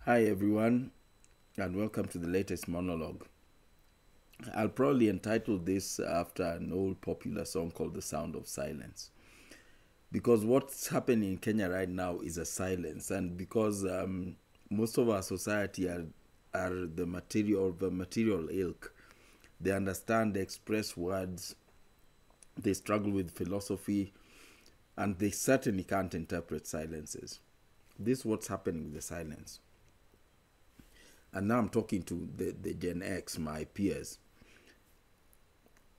Hi everyone, and welcome to the latest monologue. I'll probably entitle this after an old popular song called The Sound of Silence. Because what's happening in Kenya right now is a silence, and because most of our society are the material ilk. They understand, they express words, they struggle with philosophy, and they certainly can't interpret silences. This is what's happening with the silence. And now I'm talking to the Gen X, my peers.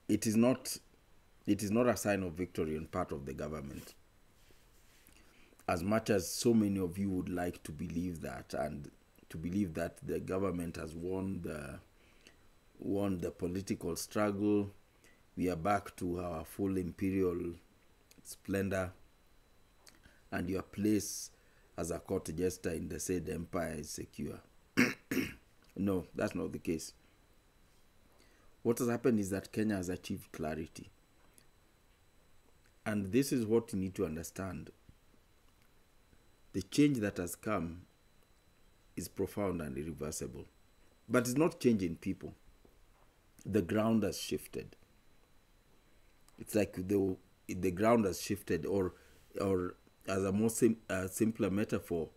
It is not a sign of victory on part of the government. As much as so many of you would like to believe that, and to believe that the government has won the political struggle, we are back to our full imperial splendor, and your place as a court jester in the said empire is secure. No, that's not the case. What has happened is that Kenya has achieved clarity. And this is what you need to understand. The change that has come is profound and irreversible. But it's not changing people. The ground has shifted. It's like the ground has shifted, or as a more simpler metaphor,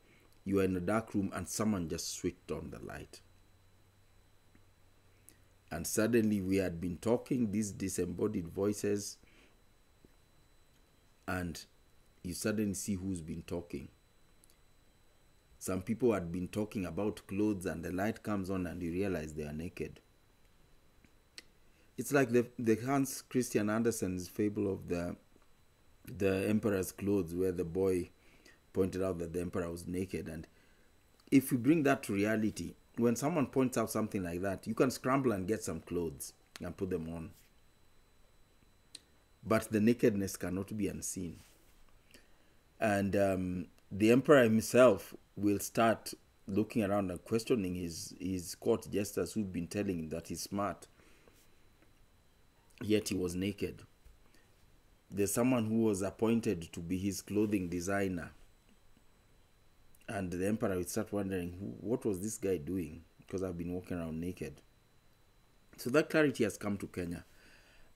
you are in a dark room and someone just switched on the light. And suddenly we had been talking, these disembodied voices, and you suddenly see who's been talking. Some people had been talking about clothes, and the light comes on and you realize they are naked. It's like the Hans Christian Andersen's fable of the emperor's clothes, where the boy pointed out that the emperor was naked. And if we bring that to reality, when someone points out something like that, you can scramble and get some clothes and put them on. But the nakedness cannot be unseen. And the emperor himself will start looking around and questioning his court jesters who've been telling him that he's smart, yet he was naked. There's someone who was appointed to be his clothing designer, and the emperor will start wondering, what was this guy doing? Because I've been walking around naked. So that clarity has come to Kenya.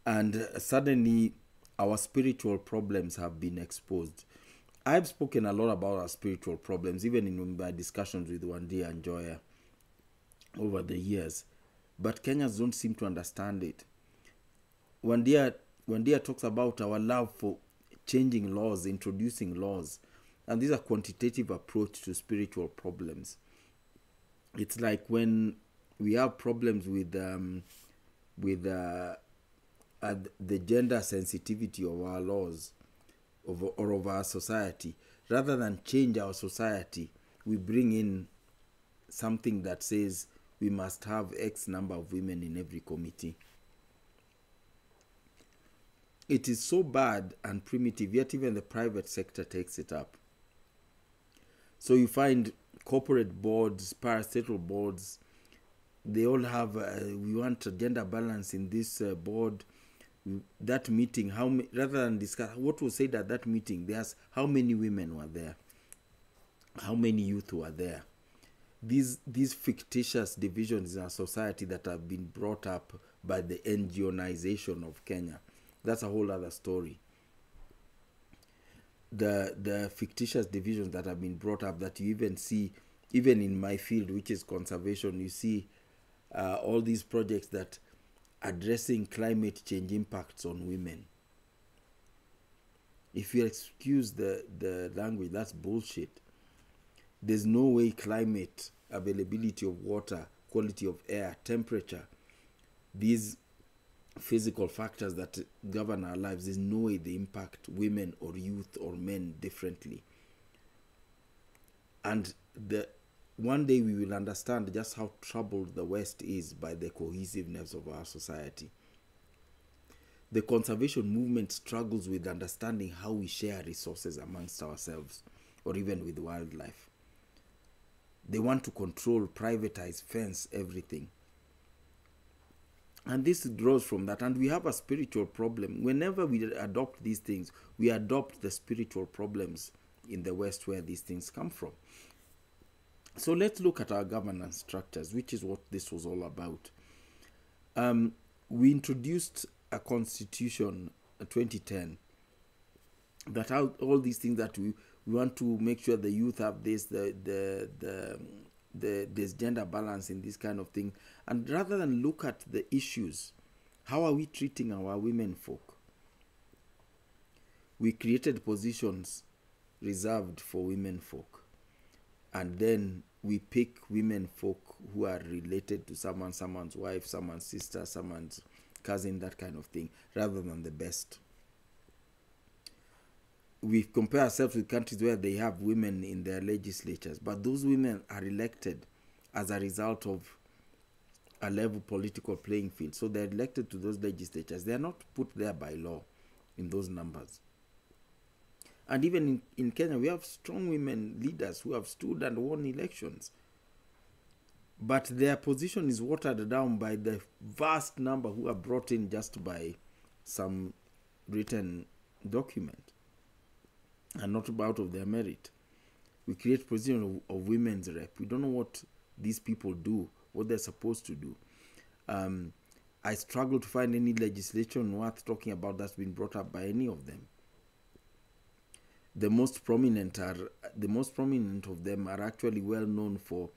And suddenly our spiritual problems have been exposed. I've spoken a lot about our spiritual problems, even in my discussions with Wandia and Joya over the years. But Kenyans don't seem to understand it. Wandia talks about our love for changing laws, introducing laws. And these are quantitative approach to spiritual problems. It's like when we have problems with the gender sensitivity of our laws or of our society. Rather than change our society, we bring in something that says we must have X number of women in every committee. It is so bad and primitive, yet even the private sector takes it up. So you find corporate boards, parastatal boards, they all have, we want a gender balance in this board. That meeting, rather than discuss what was said at that meeting, there's how many women were there, how many youth were there. These fictitious divisions in our society that have been brought up by the NGOization of Kenya, that's a whole other story. The fictitious divisions that have been brought up, that you even see, even in my field, which is conservation, you see all these projects that addressing climate change impacts on women. If you excuse the language, that's bullshit. There's no way climate, availability of water, quality of air, temperature, these physical factors that govern our lives, there's no way they impact women or youth or men differently. And one day we will understand just how troubled the West is by the cohesiveness of our society. The conservation movement struggles with understanding how we share resources amongst ourselves, or even with wildlife. They want to control, privatize, fence everything. And this draws from that. And we have a spiritual problem. Whenever we adopt these things, we adopt the spiritual problems in the West where these things come from. So let's look at our governance structures, which is what this was all about. We introduced a constitution 2010 that all these things that we want to make sure the youth have this, there's gender balance in this kind of thing. And rather than look at the issues, how are we treating our women folk? We created positions reserved for women folk. And then we pick women folk who are related to someone's wife, someone's sister, someone's cousin, that kind of thing, rather than the best. We compare ourselves with countries where they have women in their legislatures, but those women are elected as a result of a level political playing field. So they're elected to those legislatures. They are not put there by law in those numbers. And even in Kenya, we have strong women leaders who have stood and won elections. But their position is watered down by the vast number who are brought in just by some written document and not out of their merit. We create position of women's rep. We don't know what these people do, what they're supposed to do. I struggle to find any legislation worth talking about that's been brought up by any of them. The most prominent of them are actually well known for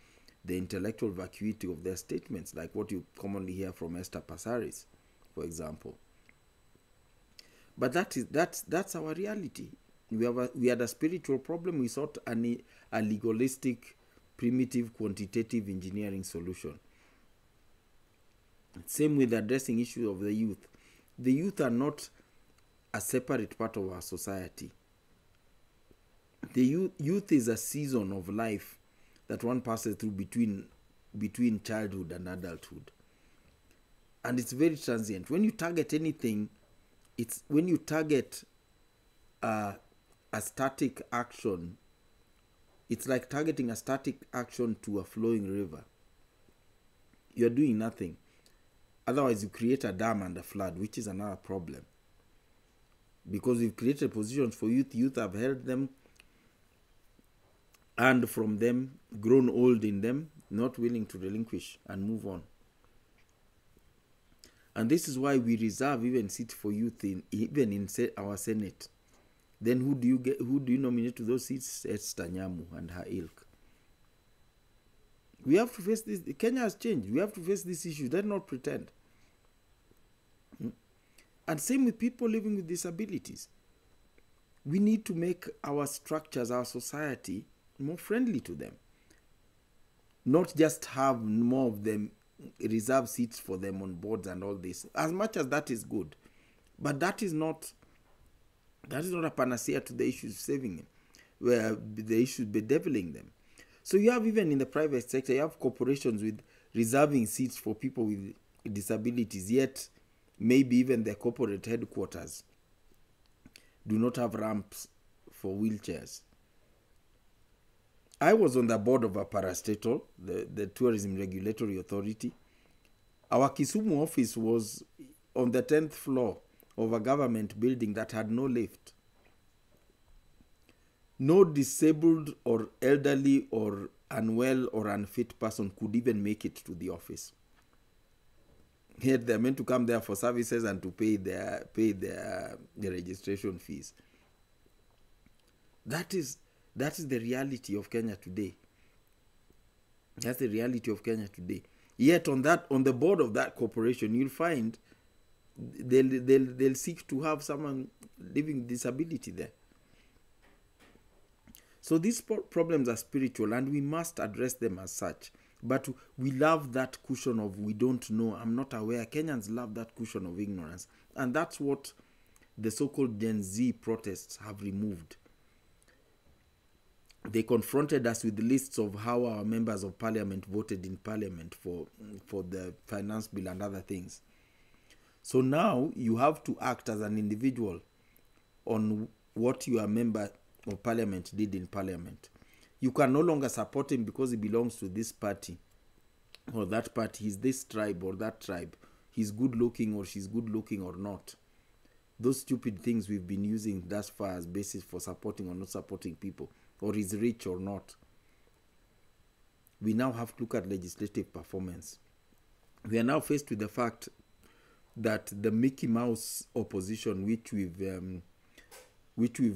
the intellectual vacuity of their statements, like what you commonly hear from Esther Passaris, for example. But that's our reality. We had a spiritual problem. We sought a legalistic, primitive, quantitative engineering solution. Same with addressing issues of the youth. The youth are not a separate part of our society. The youth is a season of life that one passes through between childhood and adulthood. And it's very transient. When you target anything, it's when you target a static action, it's like targeting a static action to a flowing river. You're doing nothing. Otherwise, you create a dam and a flood, which is another problem. Because we've created positions for youth have held them, and from them, grown old in them, not willing to relinquish and move on. And this is why we reserve even seats for youth even in our Senate. Then who do you nominate to those seats? Esther Nyamu and her ilk. We have to face this. Kenya has changed. We have to face this issue. Let's not pretend. And same with people living with disabilities. We need to make our structures, our society, more friendly to them. Not just have more of them, reserve seats for them on boards and all this. As much as that is good, but that is not a panacea to the issues saving them, where the issues bedeviling them. So you have, even in the private sector, you have corporations with reserving seats for people with disabilities, yet maybe even their corporate headquarters do not have ramps for wheelchairs. I was on the board of a parastatal, the Tourism Regulatory Authority. Our Kisumu office was on the 10th floor of a government building that had no lift. No disabled or elderly or unwell or unfit person could even make it to the office. Yet they're meant to come there for services and to pay their registration fees. That is the reality of Kenya today. That's the reality of Kenya today. Yet on the board of that corporation, you'll find they'll seek to have someone living with disability there. So these problems are spiritual, and we must address them as such. But we love that cushion of we don't know, I'm not aware. Kenyans love that cushion of ignorance. And that's what the so-called Gen Z protests have removed. They confronted us with lists of how our members of parliament voted in parliament for the finance bill and other things. So now you have to act as an individual on what your member of parliament did in parliament. You can no longer support him because he belongs to this party or that party. He's this tribe or that tribe. He's good looking or she's good looking or not. Those stupid things we've been using thus far as basis for supporting or not supporting people, or is rich or not. we now have to look at legislative performance. We are now faced with the fact that the Mickey Mouse opposition, which we've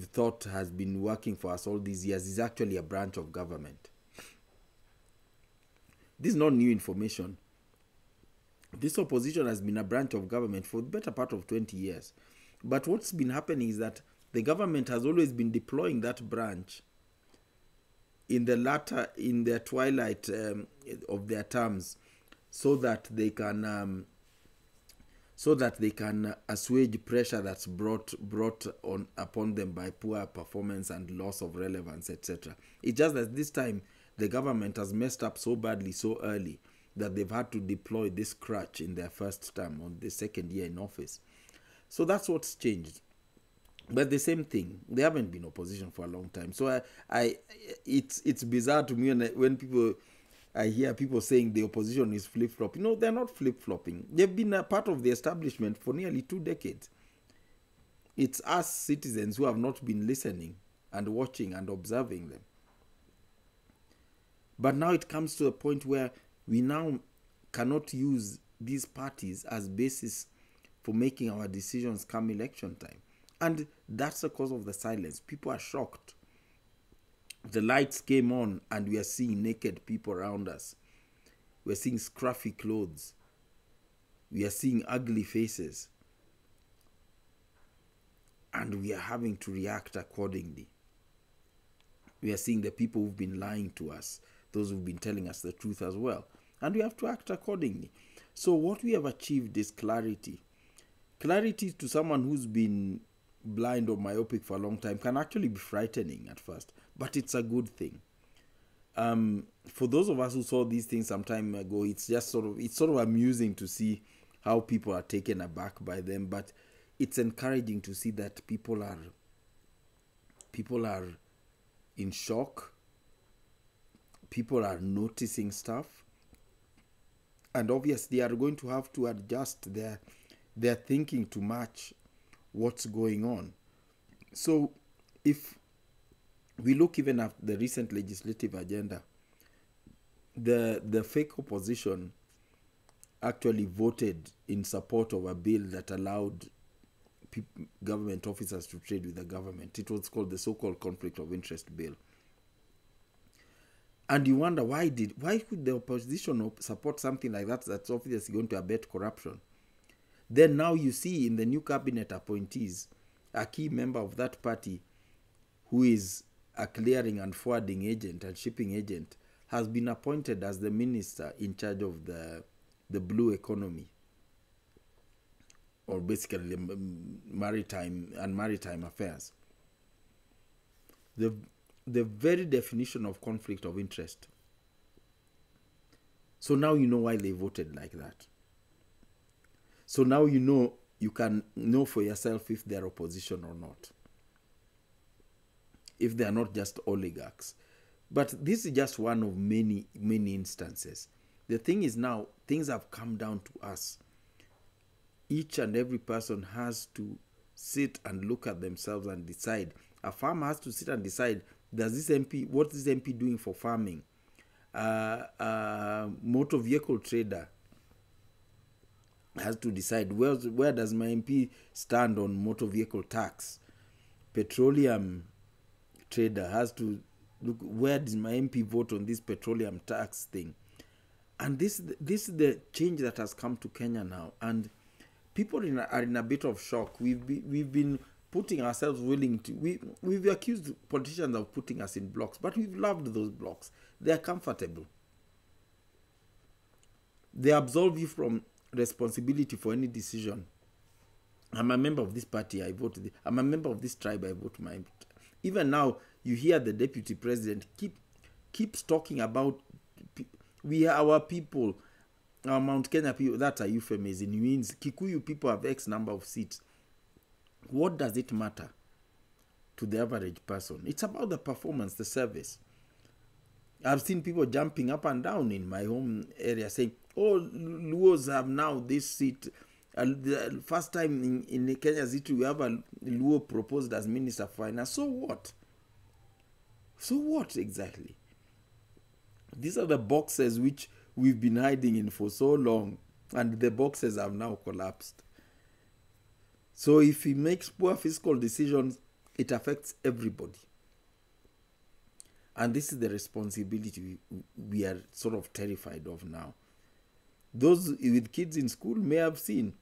thought has been working for us all these years, is actually a branch of government. This is not new information. This opposition has been a branch of government for the better part of 20 years. But what's been happening is that the government has always been deploying that branch in their twilight of their terms, so that they can assuage pressure that's brought on upon them by poor performance and loss of relevance, etc. It's just that this time the government has messed up so badly so early that they've had to deploy this crutch in their first term, on the second year in office. So that's what's changed. But the same thing, they haven't been opposition for a long time. So it's bizarre to me when I hear people saying the opposition is flip-flopping. No, they're not flip-flopping. They've been a part of the establishment for nearly 2 decades. It's us citizens who have not been listening and watching and observing them. But now it comes to a point where we now cannot use these parties as basis for making our decisions come election time. And that's the cause of the silence. People are shocked. The lights came on and we are seeing naked people around us. We are seeing scruffy clothes. We are seeing ugly faces. And we are having to react accordingly. We are seeing the people who've been lying to us, those who've been telling us the truth as well. And we have to act accordingly. So what we have achieved is clarity. Clarity to someone who's been blind or myopic for a long time can actually be frightening at first, but it's a good thing. For those of us who saw these things some time ago, it's sort of amusing to see how people are taken aback by them, but it's encouraging to see that people are in shock. People are noticing stuff, and obviously they are going to have to adjust their thinking to match what's going on. So if we look even at the recent legislative agenda, the fake opposition actually voted in support of a bill that allowed government officers to trade with the government. It was called the so-called Conflict of Interest Bill. And you wonder, why could the opposition support something like that that's obviously going to abet corruption? Then now you see in the new cabinet appointees, a key member of that party who is a clearing and forwarding agent and shipping agent has been appointed as the minister in charge of the blue economy, or basically maritime affairs. The very definition of conflict of interest. So now you know why they voted like that. So now you can know for yourself if they're opposition or not. If they are not just oligarchs. But this is just one of many, many instances. The thing is now, things have come down to us. Each and every person has to sit and look at themselves and decide. A farmer has to sit and decide, what is this MP doing for farming? Motor vehicle trader has to decide, where does my MP stand on motor vehicle tax? Petroleum trader has to look, where does my MP vote on this petroleum tax thing? And this is the change that has come to Kenya now, and people are in a bit of shock. We've been putting ourselves we've accused politicians of putting us in blocks, but we've loved those blocks. They're comfortable. They absolve you from responsibility for any decision. I'm a member of this party, I vote. I'm a member of this tribe, I vote. Even now, you hear the deputy president keeps talking about our people, our Mount Kenya people. That's a euphemism. It means Kikuyu people have X number of seats. What does it matter to the average person? It's about the performance, the service. I've seen people jumping up and down in my home area saying, oh, Luos have now this seat. The first time in Kenya's history, we have a Luo proposed as Minister of Finance. So what? So what exactly? These are the boxes which we've been hiding in for so long, and the boxes have now collapsed. So if he makes poor fiscal decisions, it affects everybody. And this is the responsibility we are sort of terrified of now. Those with kids in school may have seen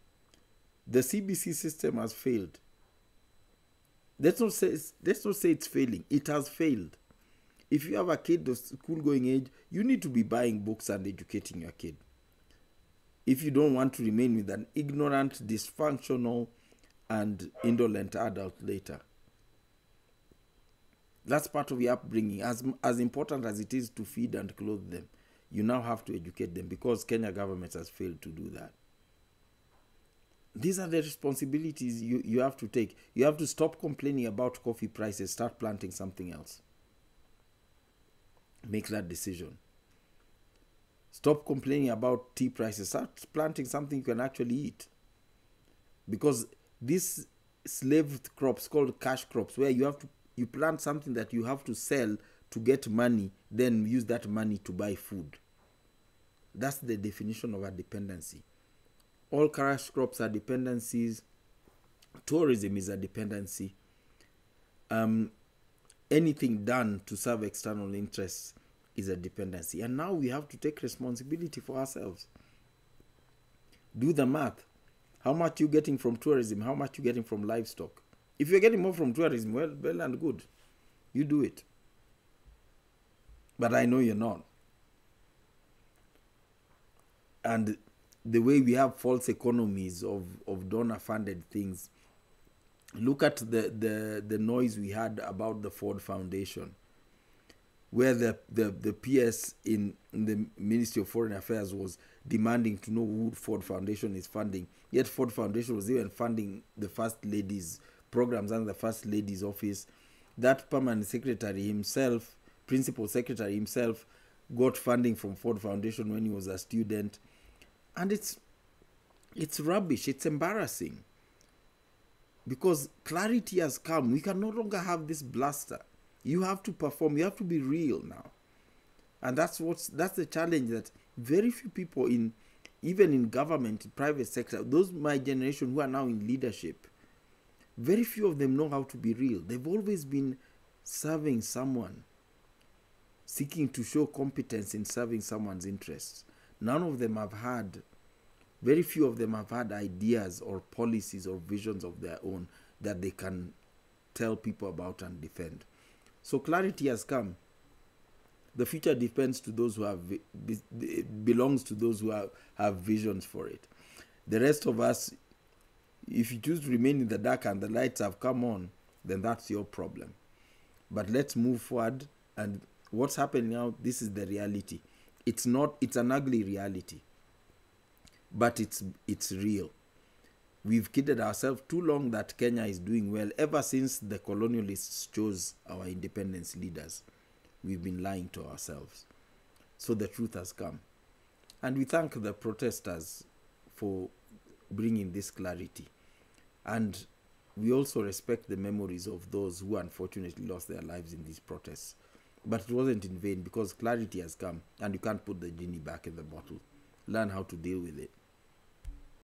the CBC system has failed. Let's not say it's failing. It has failed. If you have a kid of school-going age, you need to be buying books and educating your kid. If you don't want to remain with an ignorant, dysfunctional, and indolent adult later. That's part of your upbringing. As important as it is to feed and clothe them, you now have to educate them, because Kenya government has failed to do that. These are the responsibilities you have to take. You have to stop complaining about coffee prices, start planting something else. Make that decision. Stop complaining about tea prices, start planting something you can actually eat. Because these slave crops called cash crops, where you plant something that you have to sell to get money, then use that money to buy food. That's the definition of a dependency. All cash crops are dependencies. Tourism is a dependency. Anything done to serve external interests is a dependency. And now we have to take responsibility for ourselves. Do the math. How much you getting from tourism? How much you getting from livestock? If you're getting more from tourism, well and good. You do it. But I know you're not. And the way we have false economies of donor-funded things. Look at the noise we had about the Ford Foundation, where the PS in the Ministry of Foreign Affairs was demanding to know who Ford Foundation is funding. Yet Ford Foundation was even funding the First Lady's programs under the First Lady's office. That permanent secretary himself, principal secretary himself, got funding from Ford Foundation when he was a student. And it's rubbish. It's embarrassing. Because clarity has come. We can no longer have this bluster. You have to perform. You have to be real now. And that's the challenge, that very few people even in government, private sector, those my generation who are now in leadership, very few of them know how to be real. They've always been serving someone, seeking to show competence in serving someone's interests. Very few of them have had ideas or policies or visions of their own that they can tell people about and defend. So clarity has come. The future belongs to those who have visions for it. The rest of us, if you choose to remain in the dark and the lights have come on, then that's your problem. But let's move forward. And what's happening now, this is the reality. It's an ugly reality, but it's real. We've kidded ourselves too long that Kenya is doing well. Ever since the colonialists chose our independence leaders, we've been lying to ourselves. So the truth has come. And we thank the protesters for bringing this clarity. And we also respect the memories of those who unfortunately lost their lives in these protests. But it wasn't in vain, because clarity has come, and you can't put the genie back in the bottle. Learn how to deal with it.